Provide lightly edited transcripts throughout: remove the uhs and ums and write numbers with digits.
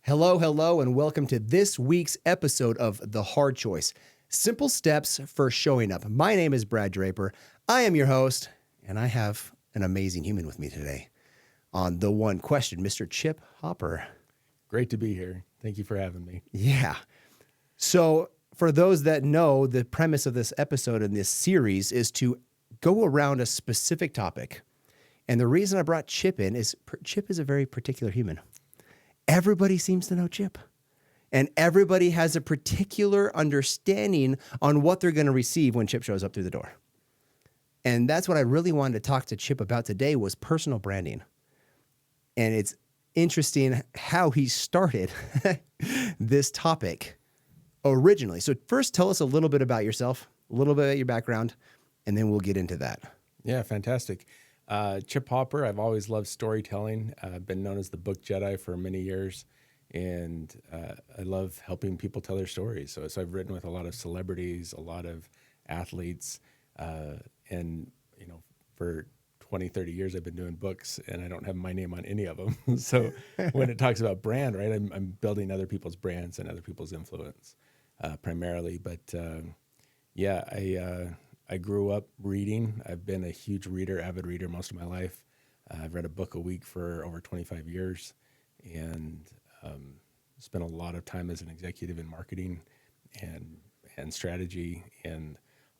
Hello, hello, and welcome to this week's episode of The Hard Choice. Simple steps for showing up. My name is Brad Draper. I am your host, and I have an amazing human with me today on The One Question, Mr. Chip Hopper. Great to be here. Thank you for having me. Yeah. So for those that know, the premise of this episode in this series is to go around a specific topic. And the reason I brought Chip in is Chip is a very particular human. Everybody seems to know Chip. And everybody has a particular understanding on what they're going to receive when Chip shows up through the door. And that's what I really wanted to talk to Chip about today was personal branding. And it's interesting how he started this topic originally. So first, tell us a little bit about yourself, a little bit about your background, and then we'll get into that. Yeah, fantastic. Chip Hopper, I've always loved storytelling. I've been known as the Book Jedi for many years, and I love helping people tell their stories. So I've written with a lot of celebrities, a lot of athletes, and for 20, 30 years I've been doing books, and I don't have my name on any of them. So when it talks about brand, right, I'm building other people's brands and other people's influence primarily. But I grew up reading. I've been a huge reader, avid reader most of my life. I've read a book a week for over 25 years and spent a lot of time as an executive in marketing and strategy. And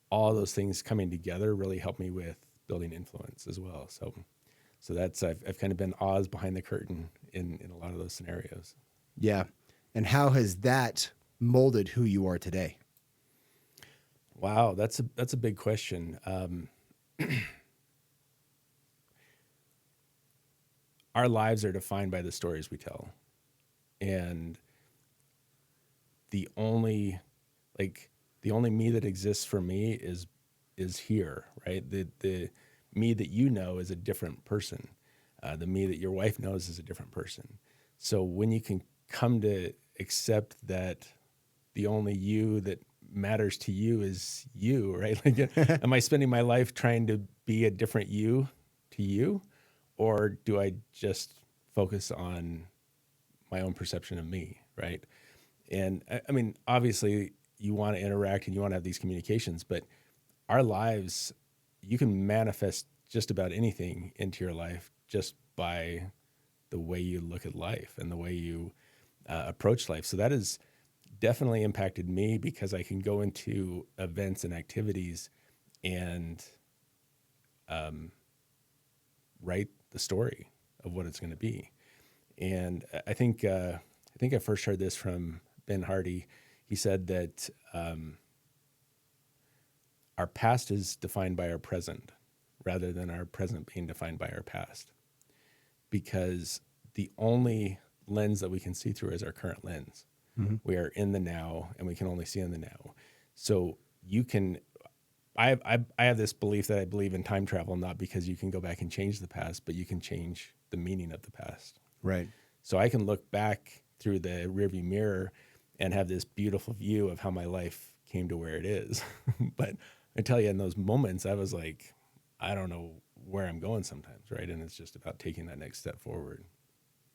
all those things coming together really helped me with building influence as well. So that's, I've kind of been Oz behind the curtain in a lot of those scenarios. Yeah. And how has that molded who you are today? Wow, that's a big question. Our lives are defined by the stories we tell, and the only me that exists for me is here, right? The me that you know is a different person. The me that your wife knows is a different person. So when you can come to accept that the only you that matters to you is you, right? Like, am I spending my life trying to be a different you to you, or do I just focus on my own perception of me, right? And I mean, obviously you want to interact and you want to have these communications, but our lives, you can manifest just about anything into your life just by the way you look at life and the way you approach life. So that is definitely impacted me because I can go into events and activities and write the story of what it's going to be. And I think I first heard this from Ben Hardy. He said that our past is defined by our present rather than our present being defined by our past, because the only lens that we can see through is our current lens. Mm-hmm. We are in the now, and we can only see in the now. So you can, I have this belief that I believe in time travel, not because you can go back and change the past, but you can change the meaning of the past. Right. So I can look back through the rearview mirror and have this beautiful view of how my life came to where it is. But I tell you, in those moments, I was like, I don't know where I'm going sometimes, right? And it's just about taking that next step forward.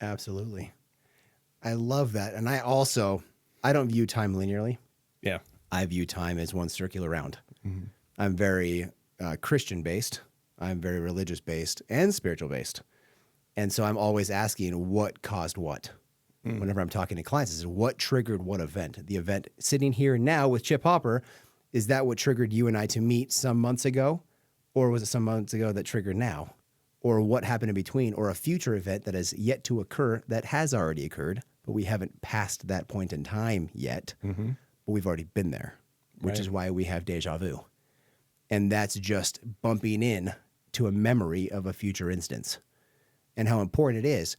Absolutely. I love that. And I don't view time linearly. Yeah. I view time as one circular round. Mm-hmm. I'm very Christian-based. I'm very religious-based and spiritual-based. And so I'm always asking what caused what. Whenever I'm talking to clients, is what triggered what event? The event sitting here now with Chip Hopper, is that what triggered you and I to meet some months ago? Or was it some months ago that triggered now? Or what happened in between? Or a future event that has yet to occur that has already occurred, but we haven't passed that point in time yet, but we've already been there, which is why we have deja vu. And that's just bumping in to a memory of a future instance and how important it is.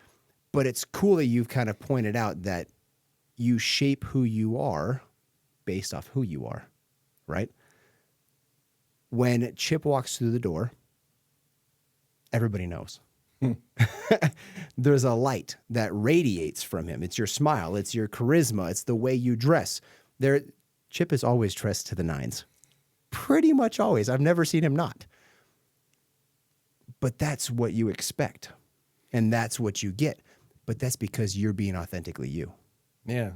But it's cool that you've kind of pointed out that you shape who you are based off who you are, right? When Chip walks through the door, everybody knows. There's a light that radiates from him. It's your smile. It's your charisma. It's the way you dress. Chip is always dressed to the nines. Pretty much always. I've never seen him not. But that's what you expect. And that's what you get. But that's because you're being authentically you. Yeah.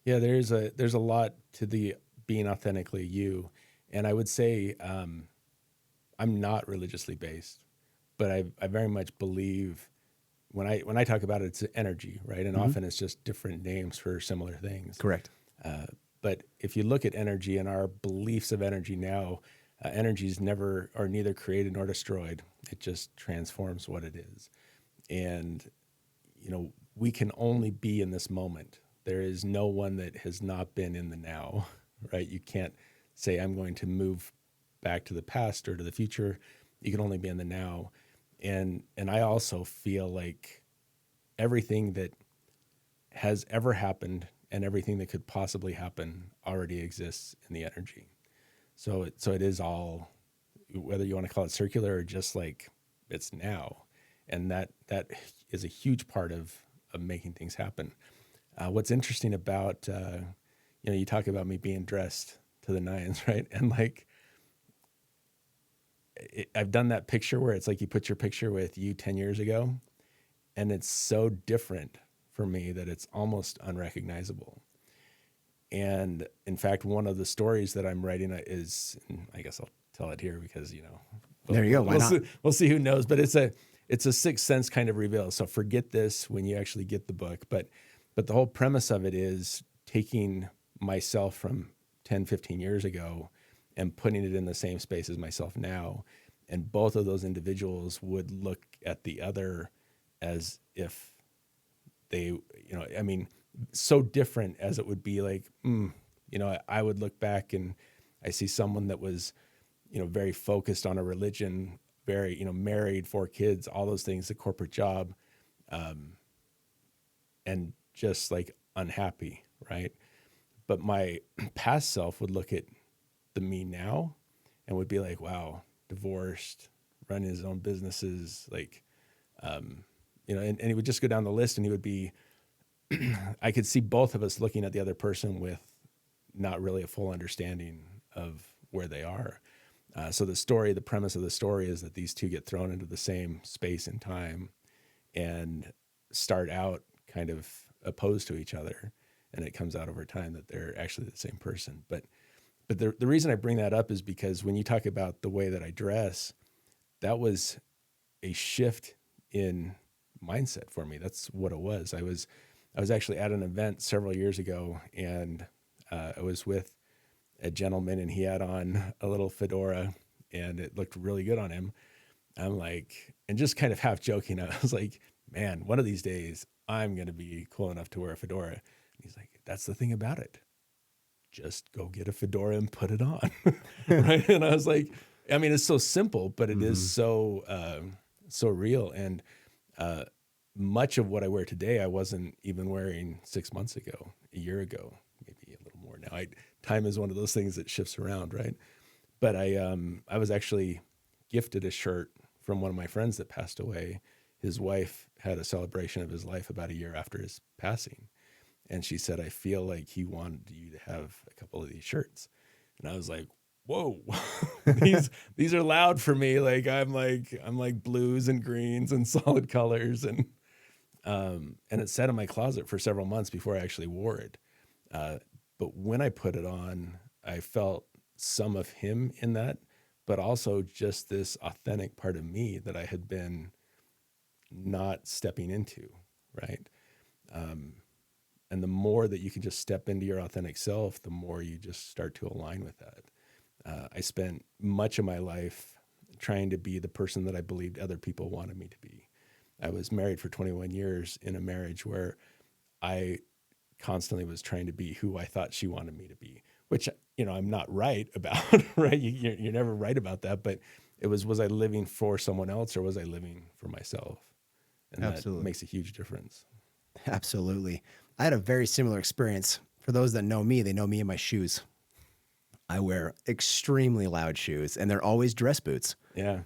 Yeah, there's a lot to the being authentically you. And I would say I'm not religiously based, but I very much believe when I talk about it, it's energy, right? And Hmm. often it's just different names for similar things. Correct. But if you look at energy and our beliefs of energy now, energy is never or neither created nor destroyed. It just transforms what it is. And we can only be in this moment. There is no one that has not been in the now, right? You can't say, I'm going to move back to the past or to the future. You can only be in the now. And I also feel like everything that has ever happened and everything that could possibly happen already exists in the energy. So it is all, whether you want to call it circular or just like it's now, and that is a huge part of making things happen. What's interesting about you talk about me being dressed to the nines, right? And like I've done that picture where it's like you put your picture with you 10 years ago, and it's so different for me that it's almost unrecognizable. And in fact, one of the stories that I'm writing is, and I guess I'll tell it here because There you go. Why not? we'll see who knows. But it's a sixth sense kind of reveal. So forget this when you actually get the book. But the whole premise of it is taking myself from 10, 15 years ago and putting it in the same space as myself now. And both of those individuals would look at the other as if they, I mean, so different as it would be like, I would look back and I see someone that was, very focused on a religion, very, married, 4 kids, all those things, the corporate job, and just like unhappy, right? But my past self would look at the me now and would be like, wow, divorced, running his own businesses, like, and he would just go down the list and he would be, I could see both of us looking at the other person with not really a full understanding of where they are. So the premise of the story is that these two get thrown into the same space and time and start out kind of opposed to each other. And it comes out over time that they're actually the same person. But the reason I bring that up is because when you talk about the way that I dress, that was a shift in mindset for me. That's what it was. I was actually at an event several years ago, and I was with a gentleman, and he had on a little fedora, and it looked really good on him. I'm like, and just kind of half joking, I was like, man, one of these days I'm going to be cool enough to wear a fedora. And he's like, that's the thing about it. Just go get a fedora and put it on. Right. And I was like, I mean, it's so simple, but it is so real. And much of what I wear today, I wasn't even wearing 6 months ago, a year ago, maybe a little more now. Time is one of those things that shifts around, right? But I was actually gifted a shirt from one of my friends that passed away. His wife had a celebration of his life about a year after his passing. And she said, I feel like he wanted you to have a couple of these shirts. And I was like, whoa, these are loud for me. Like I'm like blues and greens and solid colors. And it sat in my closet for several months before I actually wore it. But when I put it on, I felt some of him in that, but also just this authentic part of me that I had been not stepping into, right? And the more that you can just step into your authentic self, the more you just start to align with that. I spent much of my life trying to be the person that I believed other people wanted me to be. I was married for 21 years in a marriage where I constantly was trying to be who I thought she wanted me to be, which, I'm not right about, right? You're never right about that, but was I living for someone else or was I living for myself? And Absolutely. that makes a huge difference. Absolutely. I had a very similar experience. For those that know me, they know me in my shoes. I wear extremely loud shoes, and they're always dress boots. Yeah.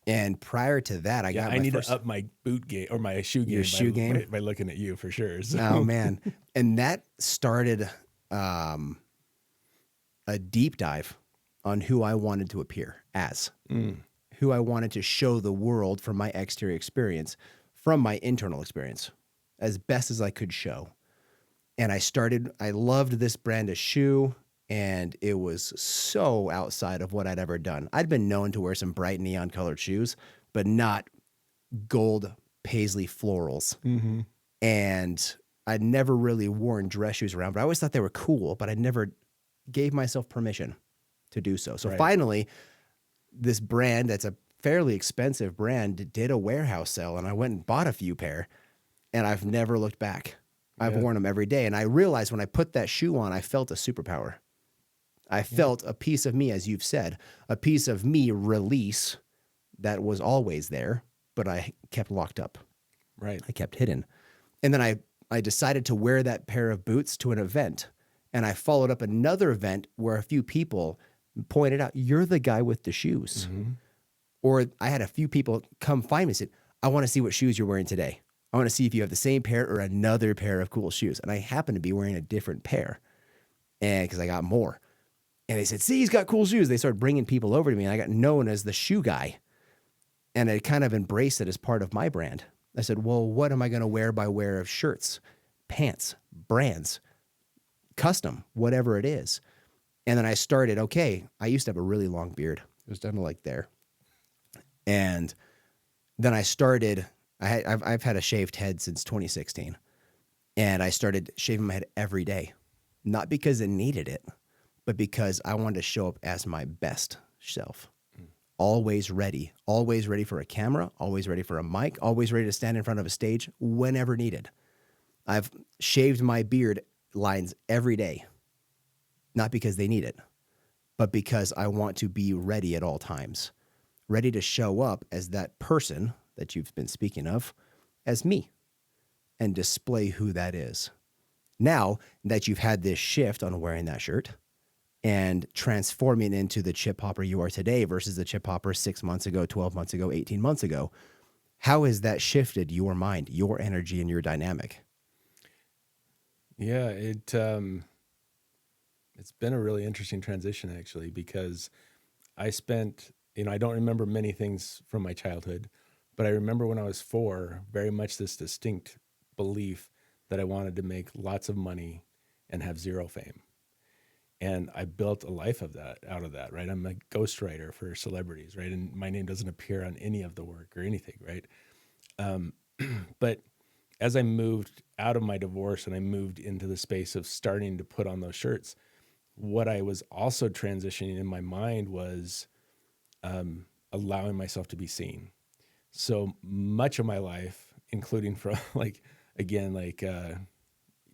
And prior to that, I need to up my boot game or my shoe game. Your shoe game? By looking at you for sure. So. Oh man. And that started a deep dive on who I wanted to appear as, who I wanted to show the world from my exterior experience, from my internal experience, as best as I could show. And I loved this brand of shoe, and it was so outside of what I'd ever done. I'd been known to wear some bright neon colored shoes, but not gold paisley florals. Mm-hmm. And I'd never really worn dress shoes around, but I always thought they were cool, but I never gave myself permission to do so. So Right. finally, this brand that's a fairly expensive brand did a warehouse sale, and I went and bought a few pair, and I've never looked back. I've Yeah. worn them every day. And I realized when I put that shoe on, I felt a superpower. I felt a piece of me, as you've said, a piece of me release that was always there, but I kept locked up. Right. I kept hidden. And then I decided to wear that pair of boots to an event. And I followed up another event where a few people pointed out, you're the guy with the shoes. Mm-hmm. Or I had a few people come find me and said, I want to see what shoes you're wearing today. I want to see if you have the same pair or another pair of cool shoes. And I happened to be wearing a different pair, and because I got more. And they said, see, he's got cool shoes. They started bringing people over to me, and I got known as the shoe guy. And I kind of embraced it as part of my brand. I said, well, what am I going to wear by way of shirts, pants, brands, custom, whatever it is? And then I started, okay, I used to have a really long beard. It was down to like there. And then I started, I've had a shaved head since 2016. And I started shaving my head every day, not because it needed it, but because I wanted to show up as my best self. Always ready for a camera, always ready for a mic, always ready to stand in front of a stage whenever needed. I've shaved my beard lines every day, not because they need it, but because I want to be ready at all times, ready to show up as that person that you've been speaking of, as me, and display who that is. Now that you've had this shift on wearing that shirt and transforming into the Chip Hopper you are today versus the Chip Hopper 6 months ago, 12 months ago, 18 months ago, how has that shifted your mind, your energy, and your dynamic? Yeah, it's been a really interesting transition actually, because I spent, I don't remember many things from my childhood, but I remember when I was 4, very much this distinct belief that I wanted to make lots of money and have zero fame. And I built a life out of that, right? I'm a ghostwriter for celebrities, right? And my name doesn't appear on any of the work or anything, right? But as I moved out of my divorce and I moved into the space of starting to put on those shirts, what I was also transitioning in my mind was allowing myself to be seen. So much of my life, including from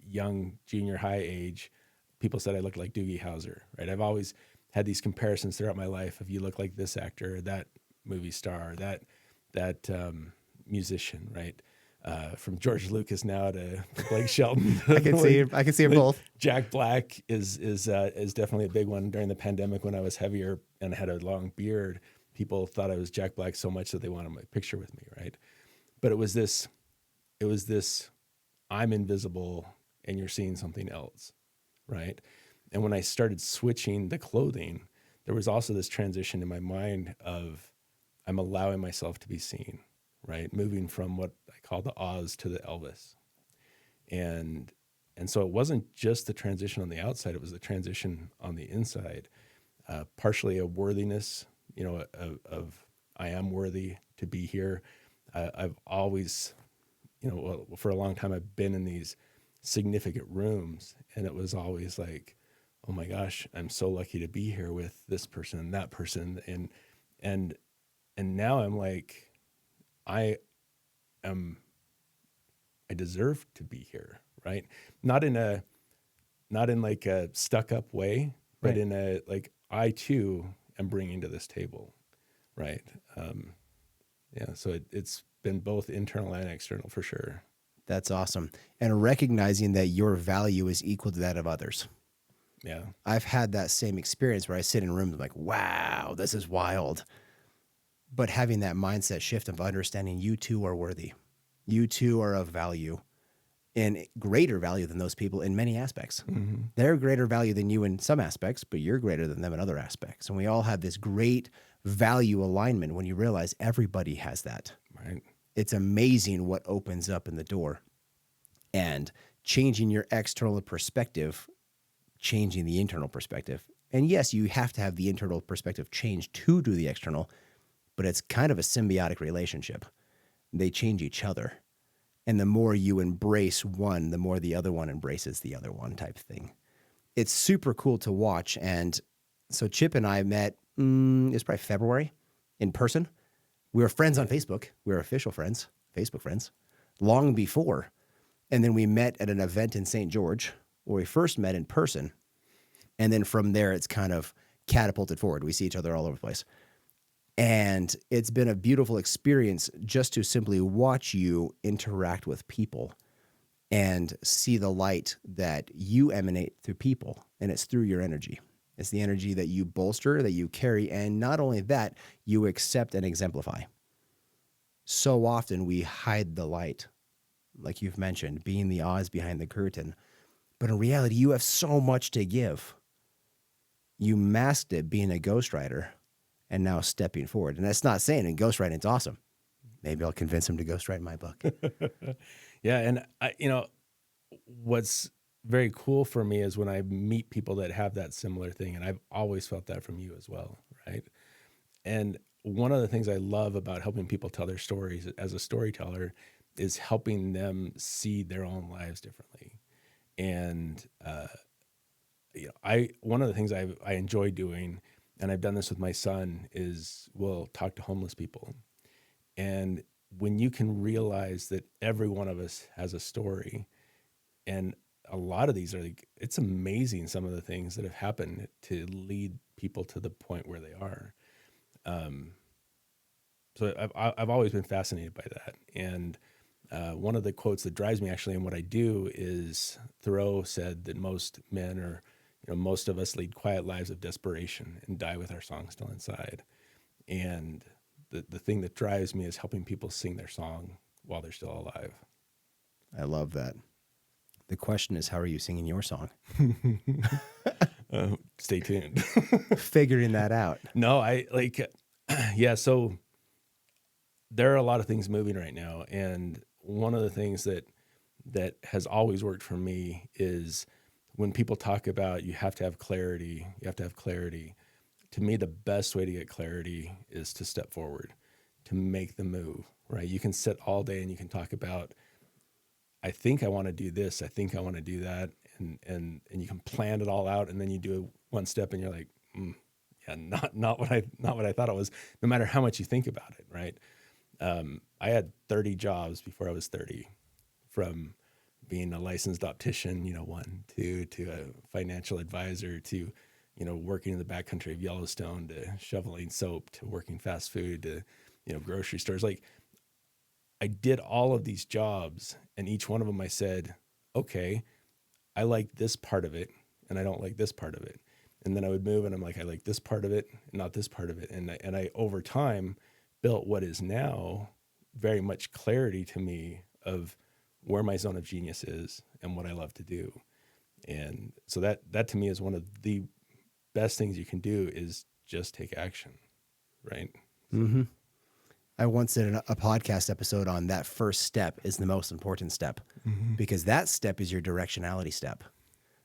young junior high age, people said I looked like Doogie Howser, right? I've always had these comparisons throughout my life of you look like this actor, that movie star, that musician, right? From George Lucas now to Blake Shelton. I can see them both. Jack Black is definitely a big one. During the pandemic when I was heavier and had a long beard, people thought I was Jack Black so much that they wanted my picture with me, right? But it was this I'm invisible and you're seeing something else, right? And when I started switching the clothing, there was also this transition in my mind of I'm allowing myself to be seen, right? Moving from what I call the Oz to the Elvis. And so it wasn't just the transition on the outside, it was the transition on the inside. Partially a worthiness, of I am worthy to be here. I've always, for a long time, I've been in these significant rooms, and it was always like, oh my gosh, I'm so lucky to be here with this person and that person. And now I'm like, I deserve to be here, right? Not in like a stuck up way, but Right. in a, like, I too am bringing to this table. Right. So it's been both internal and external for sure. That's awesome. And recognizing that your value is equal to that of others. Yeah. I've had that same experience where I sit in rooms and I'm like, wow, this is wild. But having that mindset shift of understanding you too are worthy. You too are of value and greater value than those people in many aspects. Mm-hmm. They're greater value than you in some aspects, but you're greater than them in other aspects. And we all have this great value alignment when you realize everybody has that. Right. It's amazing what opens up in the door. And changing your external perspective, changing the internal perspective. And yes, you have to have the internal perspective change to do the external, but it's kind of a symbiotic relationship. They change each other. And the more you embrace one, the more the other one embraces the other one type thing. It's super cool to watch. And so Chip and I met, it was probably February in person. We were friends on Facebook. We were official friends, Facebook friends, long before. And then we met at an event in St. George where we first met in person. And then from there, it's kind of catapulted forward. We see each other all over the place. And it's been a beautiful experience just to simply watch you interact with people and see the light that you emanate through people. And it's through your energy. It's the energy that you bolster, that you carry. And not only that, you accept and exemplify. So often we hide the light, like you've mentioned, being the Oz behind the curtain. But in reality, you have so much to give. You masked it being a ghostwriter and now stepping forward. And that's not saying in ghostwriting, it's awesome. Maybe I'll convince him to ghostwrite my book. Yeah. And what's very cool for me is when I meet people that have that similar thing. And I've always felt that from you as well. Right. And one of the things I love about helping people tell their stories as a storyteller is helping them see their own lives differently. And, one of the things I enjoy doing, and I've done this with my son, is we'll talk to homeless people. And when you can realize that every one of us has a story, and a lot of these are like, it's amazing some of the things that have happened to lead people to the point where they are. So I've always been fascinated by that. And one of the quotes that drives me actually in what I do is Thoreau said that most men or most of us lead quiet lives of desperation and die with our song still inside. And the thing that drives me is helping people sing their song while they're still alive. I love that. The question is, how are you singing your song? Stay tuned. Figuring that out. No, so there are a lot of things moving right now. And one of the things that has always worked for me is when people talk about you have to have clarity. To me, the best way to get clarity is to step forward, to make the move, right? You can sit all day and you can talk about, I think I want to do this. I think I want to do that. And you can plan it all out. And then you do one step and you're like, not what I thought it was, no matter how much you think about it. Right. I had 30 jobs before I was 30, from being a licensed optician, 1, 2, to a financial advisor, to, working in the backcountry of Yellowstone, to shoveling soap, to working fast food, to, grocery stores. Like, I did all of these jobs, and each one of them I said, okay, I like this part of it and I don't like this part of it. And then I would move and I'm like, I like this part of it, not this part of it. And I over time built what is now very much clarity to me of where my zone of genius is and what I love to do. And so that to me is one of the best things you can do, is just take action. Right. Mm-hmm. I once did a podcast episode on that first step is the most important step, because that step is your directionality step.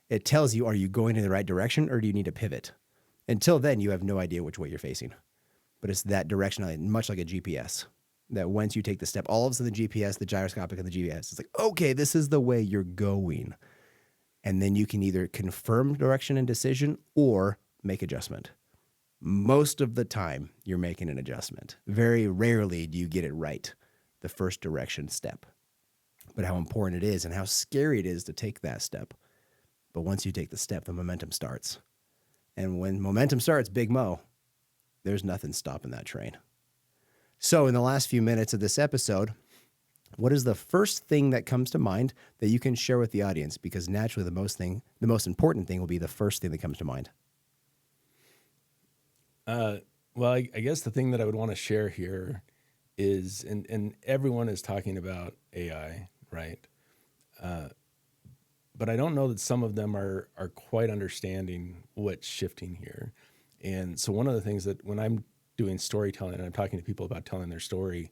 It tells you, are you going in the right direction or do you need to pivot? Until then, you have no idea which way you're facing. But it's that directionality, much like a GPS, that once you take the step, all of a sudden the GPS, the gyroscopic and the GPS, it's like, okay, this is the way you're going. And then you can either confirm direction and decision or make adjustment. Most of the time, you're making an adjustment. Very rarely do you get it right, the first direction step. But how important it is and how scary it is to take that step. But once you take the step, the momentum starts. And when momentum starts, Big Mo, there's nothing stopping that train. So in the last few minutes of this episode, what is the first thing that comes to mind that you can share with the audience? Because naturally, the most important thing will be the first thing that comes to mind. Well, I guess the thing that I would want to share here is, and everyone is talking about AI, right? But I don't know that some of them are quite understanding what's shifting here. And so one of the things that when I'm doing storytelling and I'm talking to people about telling their story,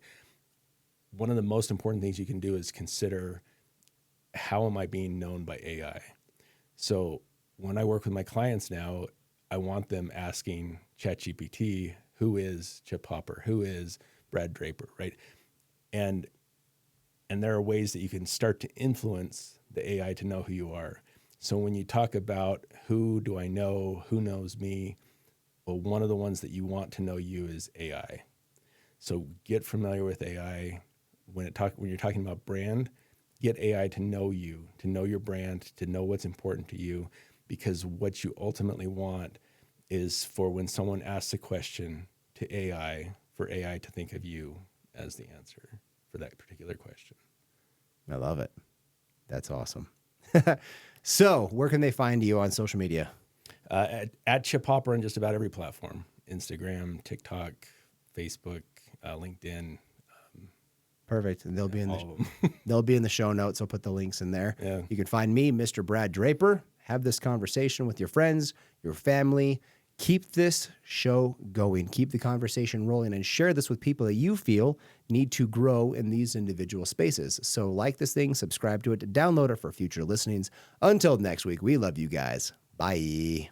one of the most important things you can do is consider how am I being known by AI? So when I work with my clients now, I want them asking ChatGPT, who is Chip Hopper? Who is Brad Draper, right? And there are ways that you can start to influence the AI to know who you are. So when you talk about who do I know, who knows me, well, one of the ones that you want to know you is AI. So get familiar with AI. When you're talking about brand, get AI to know you, to know your brand, to know what's important to you, because what you ultimately want is for when someone asks a question to AI, for AI to think of you as the answer for that particular question. I love it. That's awesome. So where can they find you on social media? At Chip Hopper on just about every platform: Instagram, TikTok, Facebook, LinkedIn. Perfect. And they'll be in All of them. they'll be in the show notes. I'll put the links in there. Yeah. You can find me, Mr. Brad Draper. Have this conversation with your friends, your family. Keep this show going. Keep the conversation rolling and share this with people that you feel need to grow in these individual spaces. So like this thing, subscribe to it, download it for future listenings. Until next week, we love you guys. Bye.